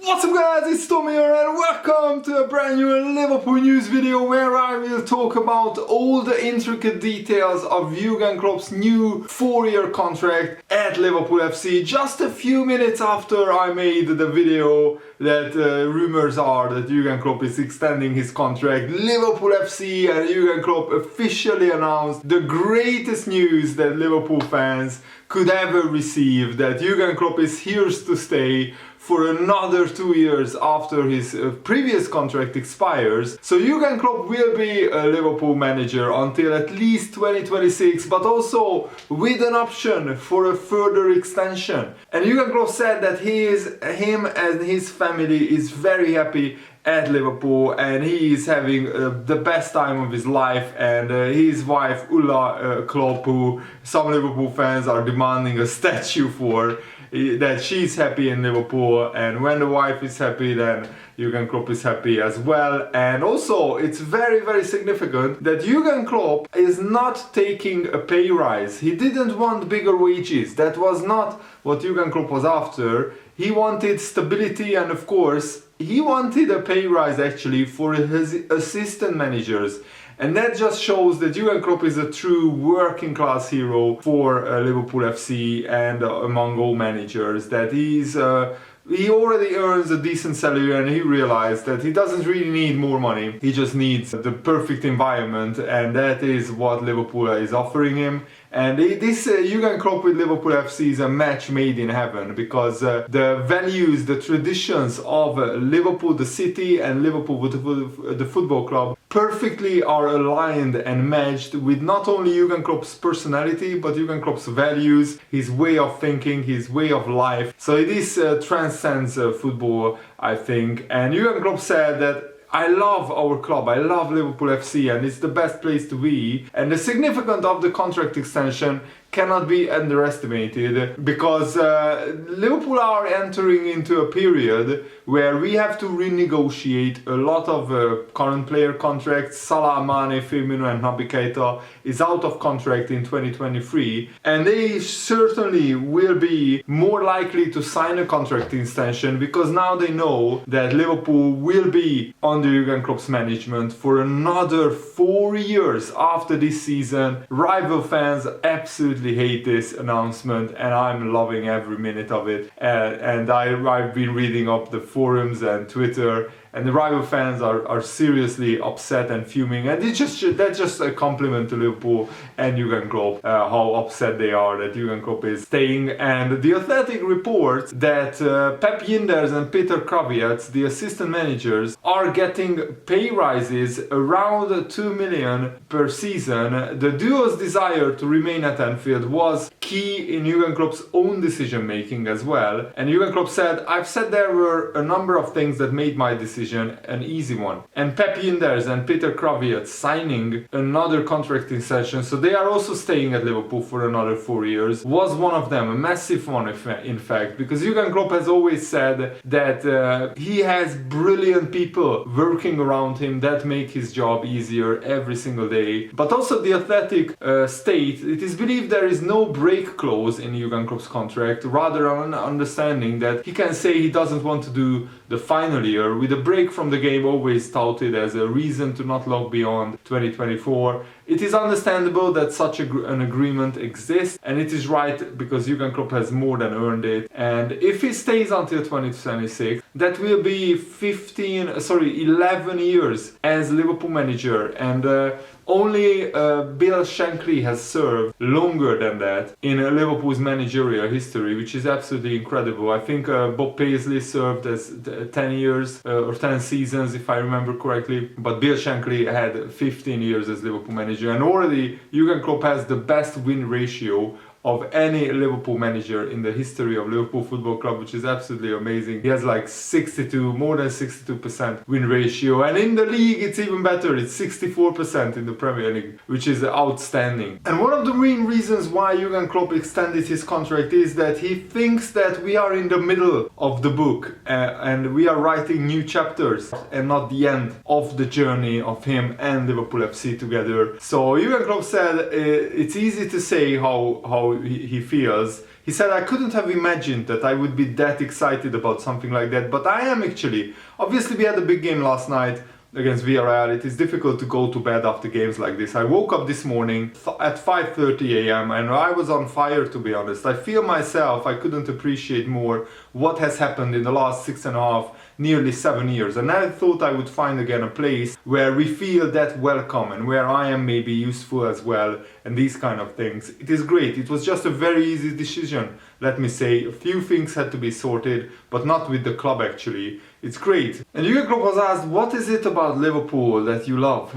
What's up guys, it's Tommy here and welcome to a brand new Liverpool news video where I will talk about all the intricate details of Jurgen Klopp's new 4-year contract at Liverpool FC. Just a few minutes after I made the video that rumors are that Jurgen Klopp is extending his contract, Liverpool FC and Jurgen Klopp officially announced the greatest news that Liverpool fans could ever receive, that Jurgen Klopp is here to stay for another 2 years after his previous contract expires. So Jurgen Klopp will be a Liverpool manager until at least 2026, but also with an option for a further extension. And Jurgen Klopp said that him and his family is very happy at Liverpool and he is having the best time of his life, and his wife Ulla Klopp, who some Liverpool fans are demanding a statue for, that she's happy in Liverpool, and when the wife is happy then Jurgen Klopp is happy as well. And also it's very significant that Jurgen Klopp is not taking a pay rise. He didn't want bigger wages. That was not what Jurgen Klopp was after. He wanted stability, and of course he wanted a pay rise actually for his assistant managers. And that just shows that Jurgen Klopp is a true working class hero for Liverpool FC and among all managers, that he already earns a decent salary and he realized that he doesn't really need more money. He just needs the perfect environment, and that is what Liverpool is offering him. And this Jurgen Klopp with Liverpool FC is a match made in heaven, because the values, the traditions of Liverpool, the city, and Liverpool, the football club, perfectly are aligned and matched with not only Jurgen Klopp's personality, but Jurgen Klopp's values, his way of thinking, his way of life. So this transcends football, I think. And Jurgen Klopp said that I love our club, I love Liverpool FC, and it's the best place to be. And the significance of the contract extension cannot be underestimated, because Liverpool are entering into a period where we have to renegotiate a lot of current player contracts. Salah, Mane, Firmino and Naby Keita is out of contract in 2023, and they certainly will be more likely to sign a contract extension, because now they know that Liverpool will be under Jurgen Klopp's management for another 4 years after this season. Rival fans absolutely hate this announcement, and I'm loving every minute of it. And I've been reading up the forums and Twitter, and the rival fans are seriously upset and fuming, and that's just a compliment to Liverpool and Jurgen Klopp, how upset they are that Jurgen Klopp is staying. And the Athletic reports that Pep Yinders and Peter Krawiec, the assistant managers, are getting pay rises around 2 million per season. The duo's desire to remain at Anfield was key in Jurgen Klopp's own decision making as well. And Jurgen Klopp said, "I've said there were a number of things that made my decision an easy one." And Pep Yinders and Peter Krawiec signing another contract extension, so they are also staying at Liverpool for another 4 years, was one of them, a massive one in fact, because Jurgen Klopp has always said that he has brilliant people working around him that make his job easier every single day. But also the Athletic state, it is believed there is no break clause in Jurgen Klopp's contract, rather an understanding that he can say he doesn't want to do the final year, with a break from the game always touted as a reason to not look beyond 2024. It is understandable that such an agreement exists, and it is right because Jurgen Klopp has more than earned it. And if he stays until 2026, that will be 11 years as Liverpool manager, and only Bill Shankly has served longer than that in Liverpool's managerial history, which is absolutely incredible. I think Bob Paisley served as 10 years or 10 seasons if I remember correctly, but Bill Shankly had 15 years as Liverpool manager, and already Jurgen Klopp has the best win ratio of any Liverpool manager in the history of Liverpool Football Club, which is absolutely amazing. He has like more than 62% win ratio, and in the league it's even better, it's 64% in the Premier League, which is outstanding. And one of the main reasons why Jurgen Klopp extended his contract is that he thinks that we are in the middle of the book and we are writing new chapters and not the end of the journey of him and Liverpool FC together. So Jurgen Klopp said it's easy to say how how he feels. He said, I couldn't have imagined that I would be that excited about something like that, but I am actually. Obviously, we had a big game last night against Villarreal. It is difficult to go to bed after games like this. I woke up this morning at 5:30 a.m. and I was on fire, to be honest. I feel myself, I couldn't appreciate more what has happened in the last 6.5, nearly 7 years. And I thought I would find again a place where we feel that welcome and where I am maybe useful as well and these kind of things. It is great. It was just a very easy decision, let me say. A few things had to be sorted, but not with the club actually. It's great. And Jurgen Klopp was asked, what is it about Liverpool that you love?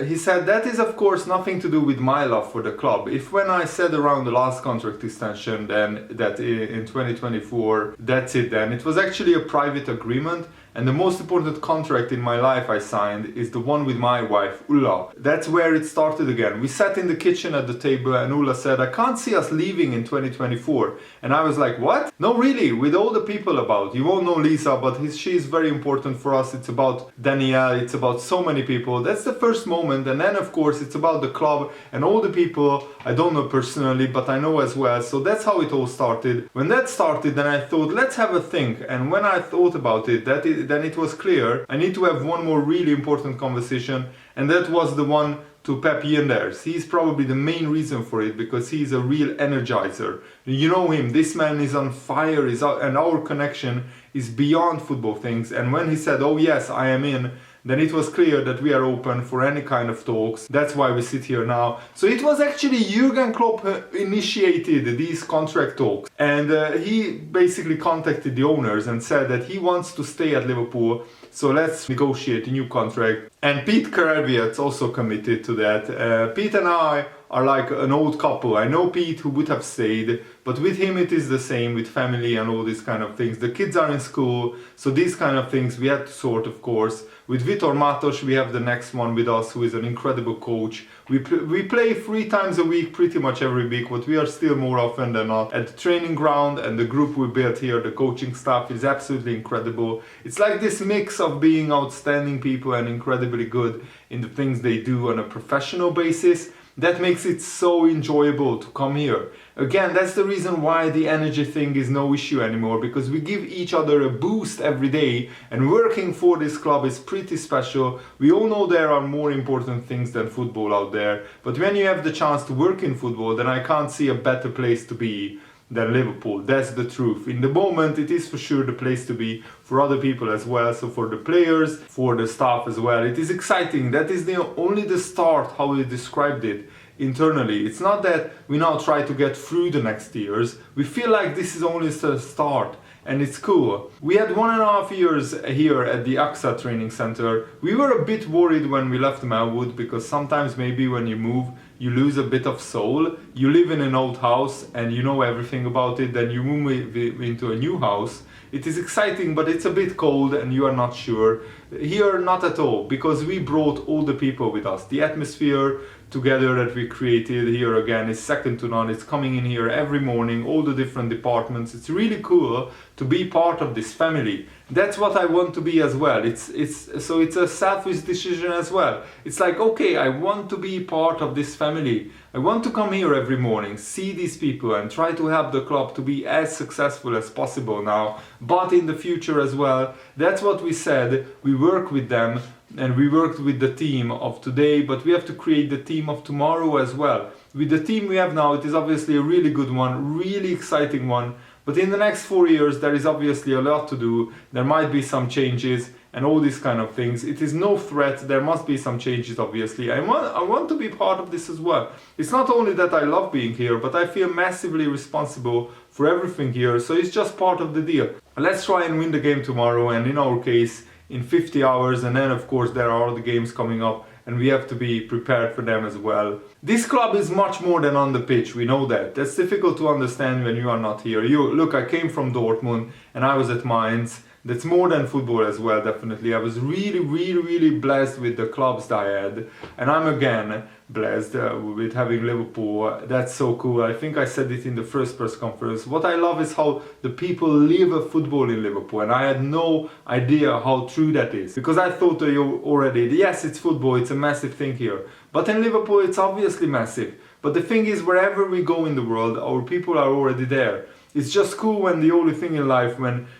He said, that is of course nothing to do with my love for the club. If when I said around the last contract extension then that in 2024, that's it then. It was actually a private agreement. And the most important contract in my life I signed is the one with my wife, Ulla. That's where it started again. We sat in the kitchen at the table and Ulla said, I can't see us leaving in 2024. And I was like, what? No, really, with all the people about. You won't know Lisa, but she's very important for us. It's about Danielle, it's about so many people. That's the first moment. And then of course it's about the club and all the people I don't know personally, but I know as well. So that's how it all started. When that started, then I thought, let's have a think. And when I thought about it, then it was clear I need to have one more really important conversation, and that was the one to Pep Yenders. He's probably the main reason for it, because he's a real energizer. You know him, this man is on fire, and our connection is beyond football things. And when he said, oh yes, I am in, then it was clear that we are open for any kind of talks. That's why we sit here now. So it was actually Jurgen Klopp initiated these contract talks, and he basically contacted the owners and said that he wants to stay at Liverpool, so let's negotiate a new contract. And Pete Karaviat's also committed to that. Pete and I are like an old couple. I know Pete who would have stayed, but with him it is the same, with family and all these kind of things. The kids are in school, so these kind of things we had to sort, of course. With Vitor Matos, we have the next one with us, who is an incredible coach. We play 3 times a week, pretty much every week, but we are still more often than not at the training ground, and the group we built here, the coaching staff, is absolutely incredible. It's like this mix of being outstanding people and incredibly good in the things they do on a professional basis. That makes it so enjoyable to come here. Again, that's the reason why the energy thing is no issue anymore, because we give each other a boost every day, and working for this club is pretty special. We all know there are more important things than football out there, but when you have the chance to work in football, then I can't see a better place to be than Liverpool. That's the truth. In the moment, it is for sure the place to be for other people as well. So for the players, for the staff as well. It is exciting. That is only the start, how we described it internally. It's not that we now try to get through the next years. We feel like this is only the start. And it's cool. We had 1.5 years here at the AXA training center. We were a bit worried when we left Melwood, because sometimes maybe when you move, you lose a bit of soul. You live in an old house and you know everything about it, then you move into a new house. It is exciting, but it's a bit cold and you are not sure. Here, not at all, because we brought all the people with us. The atmosphere together that we created here again is second to none. It's coming in here every morning, all the different departments. It's really cool to be part of this family. That's what I want to be as well. It's a selfish decision as well. It's like, okay, I want to be part of this family. I want to come here every morning, see these people and try to help the club to be as successful as possible now, but in the future as well. That's what we said. We work with them and we worked with the team of today, but we have to create the team of tomorrow as well. With the team we have now, it is obviously a really good one, really exciting one. But in the next 4 years, there is obviously a lot to do. There might be some changes and all these kind of things. It is no threat. There must be some changes, obviously. I want to be part of this as well. It's not only that I love being here, but I feel massively responsible for everything here. So it's just part of the deal. Let's try and win the game tomorrow, and in our case, in 50 hours. And then, of course, there are other games coming up, and we have to be prepared for them as well. This club is much more than on the pitch, we know that. That's difficult to understand when you are not here. Look, I came from Dortmund and I was at Mainz. That's more than football as well, definitely. I was really blessed with the clubs that I had. And I'm again blessed with having Liverpool. That's so cool. I think I said it in the first press conference. What I love is how the people live a football in Liverpool. And I had no idea how true that is. Because I thought already, yes, it's football, it's a massive thing here. But in Liverpool, it's obviously massive. But the thing is, wherever we go in the world, our people are already there. It's just cool when the only thing in life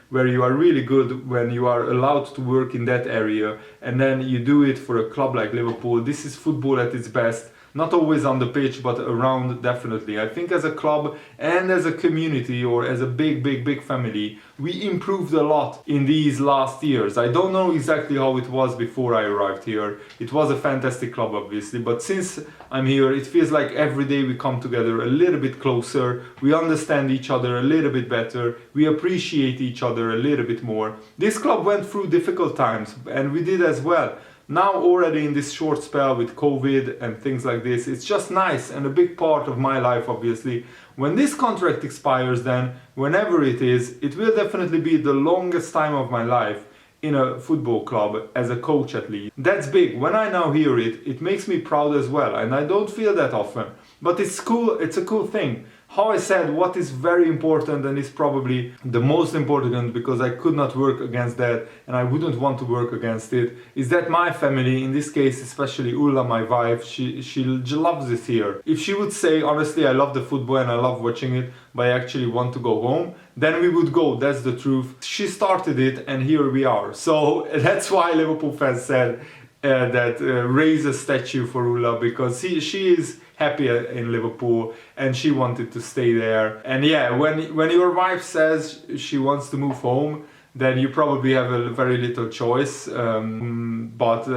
where you are really good, when you are allowed to work in that area, and then you do it for a club like Liverpool. This is football at its best. Not always on the pitch, but around, definitely. I think as a club and as a community, or as a big family, we improved a lot in these last years. I don't know exactly how it was before I arrived here. It was a fantastic club, obviously, but since I'm here, it feels like every day we come together a little bit closer. We understand each other a little bit better. We appreciate each other a little bit more. This club went through difficult times, and we did as well. Now already in this short spell with COVID and things like this, it's just nice and a big part of my life, obviously. When this contract expires, then whenever it is, it will definitely be the longest time of my life in a football club, as a coach at least. That's big. When I now hear it, it makes me proud as well, and I don't feel that often. But it's cool, it's a cool thing. How I said, what is very important, and is probably the most important, because I could not work against that and I wouldn't want to work against it, is that my family, in this case especially Ulla, my wife, she loves it here. If she would say, honestly, I love the football and I love watching it, but I actually want to go home, then we would go, that's the truth. She started it and here we are. So that's why Liverpool fans said that raise a statue for Ulla, because she is happy in Liverpool and she wanted to stay there. And yeah, when your wife says she wants to move home, then you probably have a very little choice. But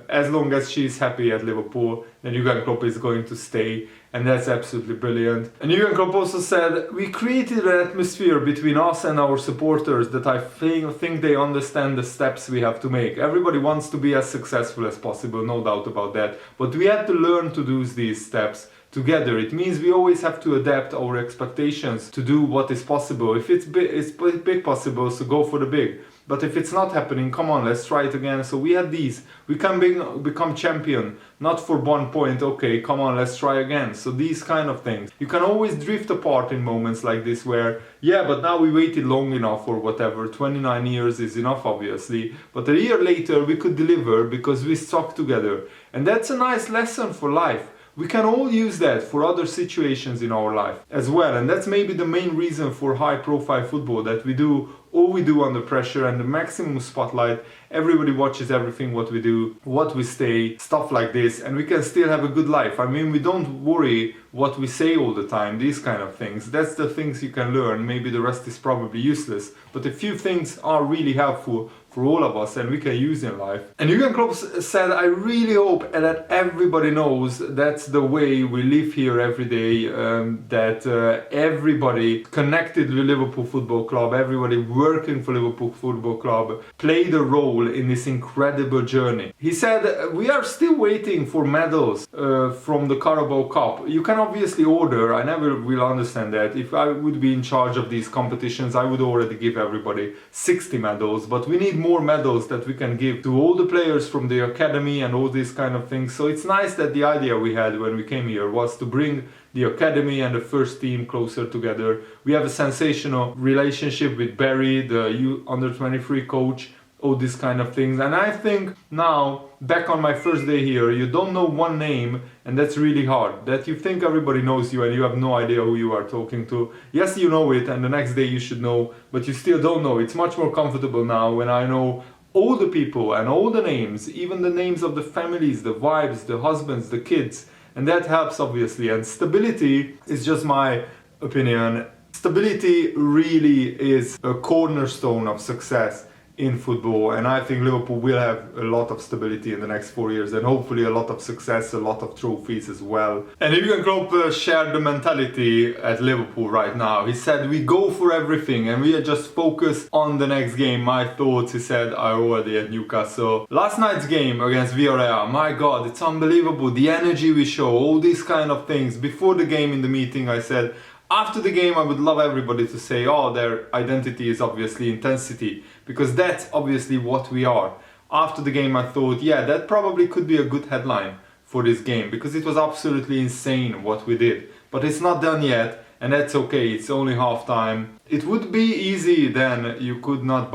as long as she's happy at Liverpool, then Jurgen Klopp is going to stay, and that's absolutely brilliant. And Jurgen Klopp also said, we created an atmosphere between us and our supporters that I think they understand the steps we have to make. Everybody wants to be as successful as possible, no doubt about that. But we had to learn to do these steps together. It means we always have to adapt our expectations to do what is possible. If it's big possible, so go for the big. But if it's not happening, come on, let's try it again. So we had these. We can become champion, not for 1 point. Okay, come on, let's try again. So these kind of things. You can always drift apart in moments like this where, yeah, but now we waited long enough or whatever. 29 years is enough, obviously. But a year later, we could deliver because we stuck together. And that's a nice lesson for life. We can all use that for other situations in our life as well, and that's maybe the main reason for high-profile football, that we do all we do under pressure and the maximum spotlight. Everybody watches everything what we do, what we say, stuff like this, and we can still have a good life. I mean, we don't worry what we say all the time, these kind of things. That's the things you can learn. Maybe the rest is probably useless, but a few things are really helpful for all of us and we can use in life. And Jurgen Klopp said, I really hope that everybody knows that's the way we live here every day, that everybody connected with Liverpool Football Club, everybody working for Liverpool Football Club played a role in this incredible journey. He said, we are still waiting for medals from the Carabao Cup. You can obviously order, I never will understand that. If I would be in charge of these competitions, I would already give everybody 60 medals, but we need more medals that we can give to all the players from the academy and all these kind of things. So it's nice that the idea we had when we came here was to bring the academy and the first team closer together. We have a sensational relationship with Barry, the under-23 coach, all these kind of things. And I think now, back on my first day here, you don't know one name, and that's really hard. That you think everybody knows you and you have no idea who you are talking to. Yes, you know it, and the next day you should know, but you still don't know. It's much more comfortable now when I know all the people and all the names, even the names of the families, the wives, the husbands, the kids. And that helps, obviously. And stability is just my opinion. Stability really is a cornerstone of success in football, and I think Liverpool will have a lot of stability in the next 4 years, and hopefully a lot of success, a lot of trophies as well. And Jurgen Klopp shared the mentality at Liverpool right now. He said, we go for everything and we are just focused on the next game. My thoughts, he said, are already at Newcastle. Last night's game against Villarreal, my God, it's unbelievable. The energy we show, all these kind of things. Before the game in the meeting, I said, after the game, I would love everybody to say, oh, their identity is obviously intensity, because that's obviously what we are. After the game, I thought, yeah, that probably could be a good headline for this game, because it was absolutely insane what we did. But it's not done yet, and that's okay, it's only half time. It would be easy then, you could not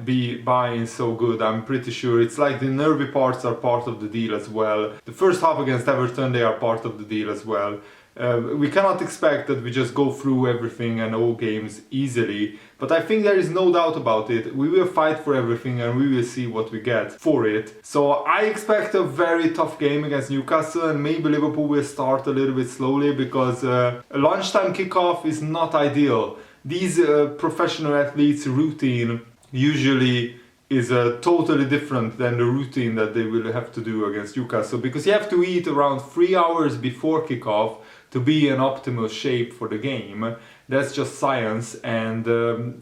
be buying so good, I'm pretty sure. It's like the nervy parts are part of the deal as well. The first half against Everton, they are part of the deal as well. We cannot expect that we just go through everything and all games easily, but I think there is no doubt about it. We will fight for everything and we will see what we get for it. So I expect a very tough game against Newcastle, and maybe Liverpool will start a little bit slowly because a lunchtime kickoff is not ideal. These professional athletes' routine usually is totally different than the routine that they will have to do against Newcastle, because you have to eat around 3 hours before kickoff to be in optimal shape for the game. That's just science, and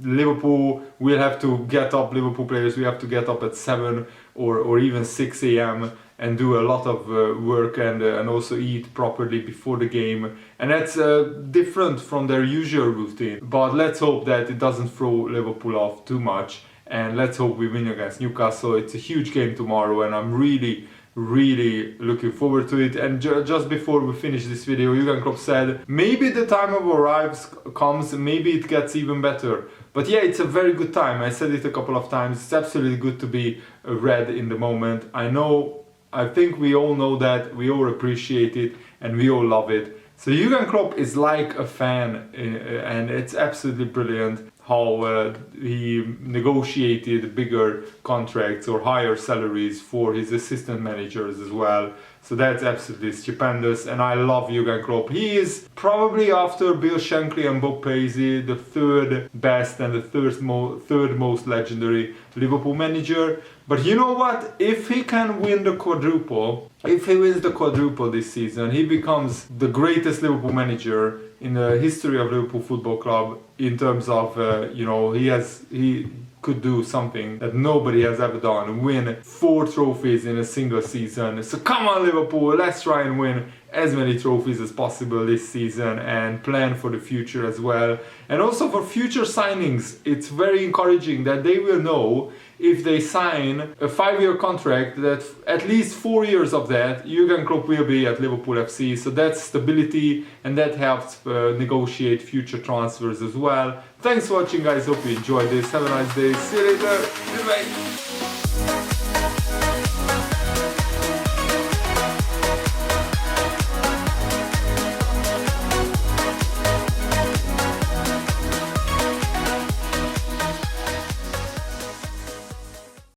Liverpool will have to get up, Liverpool players will have to get up at 7 or even 6 a.m. and do a lot of work and also eat properly before the game, and that's different from their usual routine. But let's hope that it doesn't throw Liverpool off too much, and let's hope we win against Newcastle. It's a huge game tomorrow and I'm really looking forward to it. And just before we finish this video, Jurgen Klopp said maybe the time of arrives comes, maybe it gets even better. But yeah, it's a very good time. I said it a couple of times. It's absolutely good to be red in the moment. I think we all know that, we all appreciate it and we all love it. So Jurgen Klopp is like a fan, and it's absolutely brilliant how he negotiated bigger contracts or higher salaries for his assistant managers as well. So that's absolutely stupendous, and I love Jurgen Klopp. He is probably, after Bill Shankly and Bob Paisley, the third best and the third most legendary Liverpool manager. But you know what? If he can win the quadruple, if he wins the quadruple this season, he becomes the greatest Liverpool manager in the history of Liverpool Football Club, in terms of, he could do something that nobody has ever done, win 4 trophies in a single season. So come on Liverpool, let's try and win as many trophies as possible this season and plan for the future as well. And also for future signings, it's very encouraging that they will know if they sign a 5-year contract that at least 4 years of that Jurgen Klopp will be at Liverpool FC. So that's stability, and that helps negotiate future transfers as well. Thanks for watching guys, hope you enjoyed this. Have a nice day, see you later, goodbye.